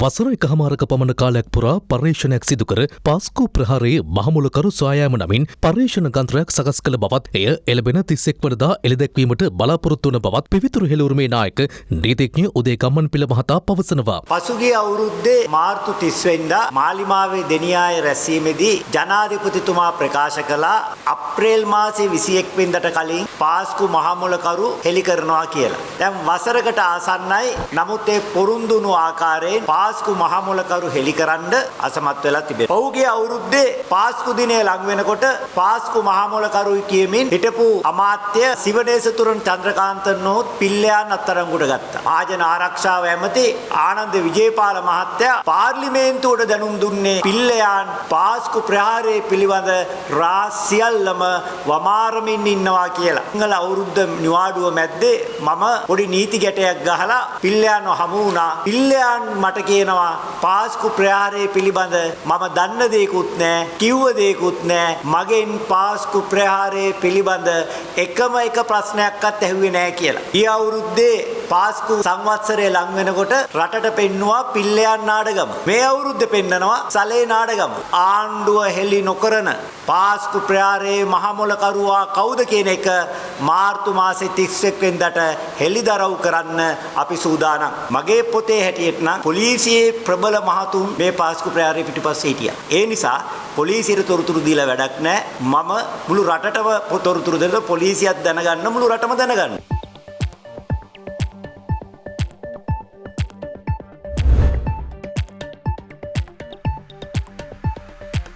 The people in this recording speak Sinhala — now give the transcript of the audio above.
වසර එකහමාරක පමණ කාලයක් පුරා පර්යේෂණයක් සිදු කර පාස්කු ප්‍රහාරයේ මහමුලකරු සොයායෑම නමින් පර්යේෂණ ගන්ත්‍රයක් සකස් කළ බවත් එය එළබෙන 31 වනදා එළිදැක්වීමට බලාපොරොත්තු වන බවත් පිවිතුරු හෙළවුරුමේ නායක නීතිඥ උදේ ගම්මන්පිල මහතා පවසනවා. පසුගිය අවුරුද්දේ මාර්තු 30 වෙනිදා මාලිමාවේ දෙනියාය රැස්වීමේදී ජනාධිපතිතුමා ප්‍රකාශ කළා අප්‍රේල් මාසයේ 21 වෙනිදාට කලින් පාස්කු මහමුලකරු හෙළි කරනවා කියලා. දැන් වසරකට ආසන්නයි. නමුත් ඒ පොරුන්දුණු ආකාරයෙන් පාස්කු මහමුලකරු හෙළිකරන්න අසමත් වෙලා තිබෙනවා. පහුගිය අවුරුද්දේ පාස්කු දිනය ලඟ වෙනකොට පාස්කු මහමුලකරුයි කියමින් හිටපු අමාත්‍ය සිවනේසතුරන් චන්ද්‍රකාන්තනෝත් පිල්ලයන් අත්අඩංගුවට ගත්තා. මහජන ආරක්ෂාව ඇමති ආනන්ද විජේපාල මහත්තයා පාර්ලිමේන්තුවට දැනුම් දුන්නේ පිල්ලයන් පාස්කු ප්‍රහාරයේ පිළිබඳ සියල්ලම වමාරමින් ඉන්නවා කියලා. සිංහල අවුරුද්ද නිවාඩුව මැද්දේ මම පොඩි නීති ගැටයක් ගහලා පිල්ලයන්ව හමු වුණා. පිල්ලයන් මට කියනවා පාස්කු ප්‍රහාරයේ පිළිබඳ මම දන්න දේකුත් නැහැ, කිව්ව දේකුත් නැහැ. මගෙන් පාස්කු ප්‍රහාරයේ පිළිබඳ එකම එක ප්‍රශ්නයක්වත් ඇහුවේ නැහැ කියලා. ඊ අවුරුද්දේ පාස්කු සංවත්සරය ලඟ වෙනකොට රටට පෙන්නවා පිල්ලයන් නාඩගම. මේ අවුරුද්දේ පෙන්නනවා සලේ නාඩගම. ආණ්ඩුව හෙළි නොකරන පාස්කු ප්‍රහාරයේ මහමුලකරුවා කවුද කියන එක මාර්තු මාසේ 31 වෙනිදාට හෙළිදරව් කරන්න අපි සූදානම්. මගේ පොතේ හැටියට නම් පොලිසියේ ප්‍රබල මහතුන් මේ පාස්කු ප්‍රහාරයේ පිටිපස්සේ හිටියා. ඒ නිසා පොලිසියට තොරතුරු දීලා වැඩක් නැහැ. මම මුළු රටටම තොරතුරු දෙන්න පොලිසියත් දැනගන්න මුළු රටම දැනගන්න.